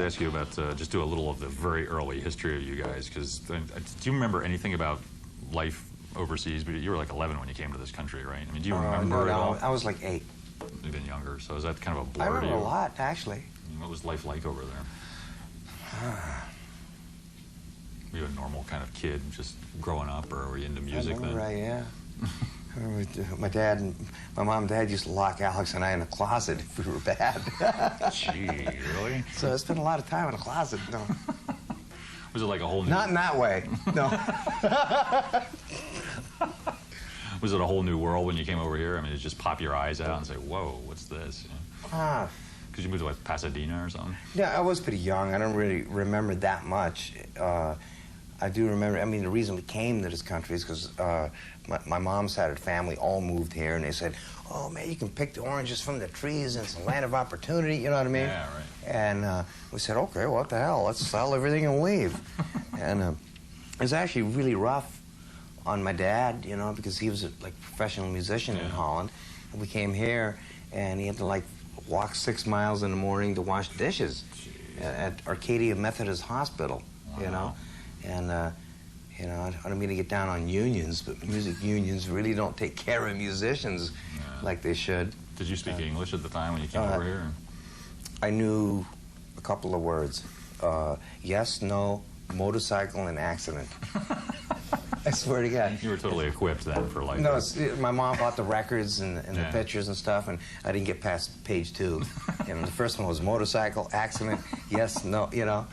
to ask you about, just do a little of the very early history of you guys, because do you remember anything about life overseas? But you were like 11 when you came to this country, right? I mean, do you remember no, it all? I was like 8. Even younger, so is that kind of a blur? I remember a lot, actually. I mean, what was life like over there? Were you a normal kind of kid, just growing up, or were you into music then? Right, yeah. I remember my mom and dad used to lock Alex and I in a closet if we were bad. Gee, really? So I spent a lot of time in a closet. No. Was it like a whole new... Not in that way, no. Was it a whole new world when you came over here? I mean, did it just pop your eyes out and say, whoa, what's this? Because you moved to, like, Pasadena or something? Yeah, I was pretty young. I don't really remember that much. I do remember, I mean, the reason we came to this country is because my mom's side of the family all moved here, and they said, oh, man, you can pick the oranges from the trees, and it's a land of opportunity, you know what I mean? Yeah, right. And we said, okay, what the hell, let's sell everything and leave. And it was actually really rough on my dad, you know, because he was a professional musician in Holland. And we came here, and he had to, like, walk 6 miles in the morning to wash dishes at Arcadia Methodist Hospital, you know? And, you know, I don't mean to get down on unions, but music unions really don't take care of musicians like they should. Did you speak English at the time when you came over here? I knew a couple of words. Yes, no, motorcycle, and accident. I swear to God. You were totally equipped then for life. No, my mom bought the records and the pictures and stuff, and I didn't get past page 2. You know, the first one was motorcycle, accident, yes, no, you know.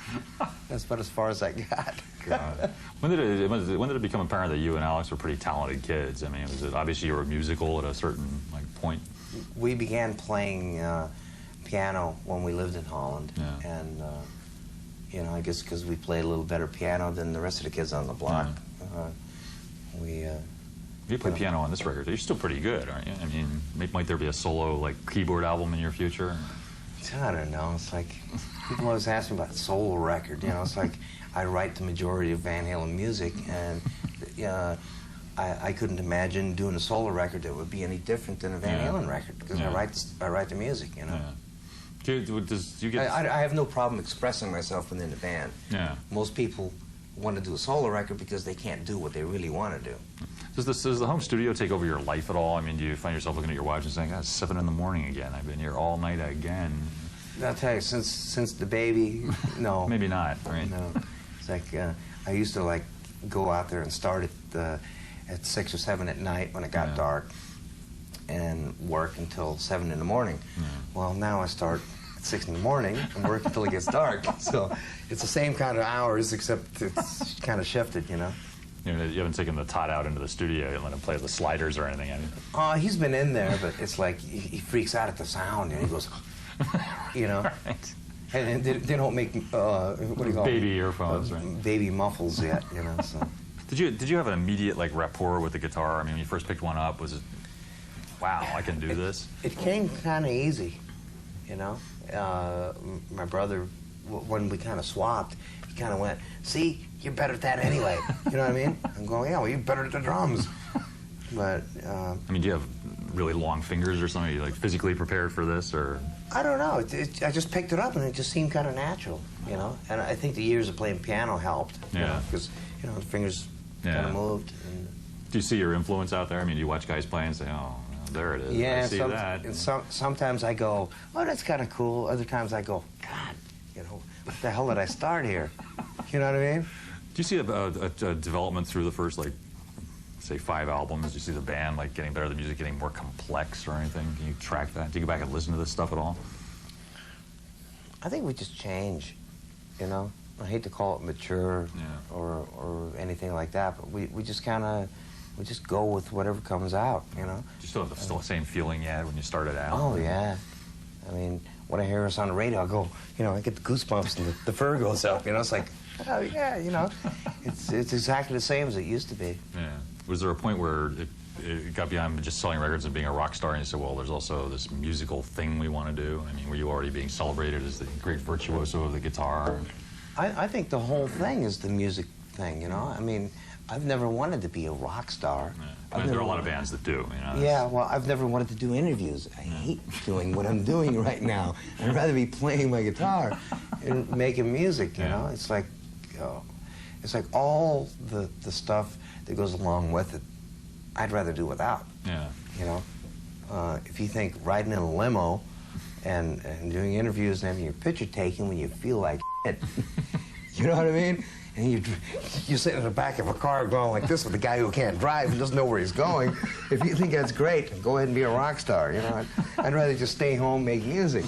That's about as far as I got. God. When did it become apparent that you and Alex were pretty talented kids? I mean, was it obviously you were musical at a certain point? We began playing piano when we lived in Holland, and you know, I guess because we played a little better piano than the rest of the kids on the block. You play piano on this record. You're still pretty good, aren't you? I mean, might there be a solo keyboard album in your future? I don't know. It's like people always ask me about solo record. You know, it's like I write the majority of Van Halen music, and I couldn't imagine doing a solo record that would be any different than a Van Halen record because I write the music. You know. I have no problem expressing myself within the band. Yeah. Most people want to do a solo record because they can't do what they really want to do. Does the home studio take over your life at all? I mean, do you find yourself looking at your watch and saying, "God, it's 7 in the morning again. I've been here all night again." I'll tell you, since the baby, no. Maybe not, right? No. It's like I used to like go out there and start at 6 or 7 at night when it got dark, and work until 7 in the morning. Well, now I start at 6 in the morning and work until it gets dark. So it's the same kind of hours, except it's kind of shifted, you know. You haven't taken the tot out into the studio and let him play the sliders or anything, have you? He's been in there, but it's like he freaks out at the sound, and he goes, you know. Right. And they don't make, what do you call baby earphones, right? Baby muffles yet, you know, so. Did you have an immediate, like, rapport with the guitar? I mean, when you first picked one up, was it, wow, I can do this? It came kind of easy, you know. My brother, when we kind of swapped, he kind of went, see, you're better at that anyway. You know what I mean? I'm going, yeah, well, you're better at the drums. But, I mean, do you have really long fingers or something? Are you, like, physically prepared for this, or? I don't know. I just picked it up, and it just seemed kind of natural, you know? And I think the years of playing piano helped. Yeah. Because, you know, the fingers kind of moved. And do you see your influence out there? I mean, do you watch guys play and say, oh, there it is. Yeah, I see that. And sometimes I go, oh, that's kind of cool. Other times I go, God, you know, what the hell did I start here? You know what I mean? Do you see a development through the first, like, say 5 albums? Do you see the band, like, getting better, the music getting more complex or anything? Can you track that? Do you go back and listen to this stuff at all? I think we just change, you know? I hate to call it mature or anything like that, but we just kind of, we just go with whatever comes out, you know? Do you still have the same feeling you had when you started out? Oh, yeah. I mean, when I hear us on the radio, I go, you know, I get the goosebumps and the fur goes up, you know? It's like, oh, yeah, you know, it's exactly the same as it used to be. Yeah. Was there a point where it got beyond just selling records and being a rock star, and you said, well, there's also this musical thing we want to do? I mean, were you already being celebrated as the great virtuoso of the guitar? I think the whole thing is the music thing, you know? I mean, I've never wanted to be a rock star. There are a lot of bands that do. You know, yeah, well, I've never wanted to do interviews. I hate doing what I'm doing right now. I'd rather be playing my guitar and making music, you know? It's like all the stuff that goes along with it, I'd rather do without. Yeah. You know? If you think riding in a limo and doing interviews and having your picture taken when you feel like shit, you know what I mean? And you sit in the back of a car going like this with a guy who can't drive and doesn't know where he's going. If you think that's great, go ahead and be a rock star. You know, I'd rather just stay home, make music.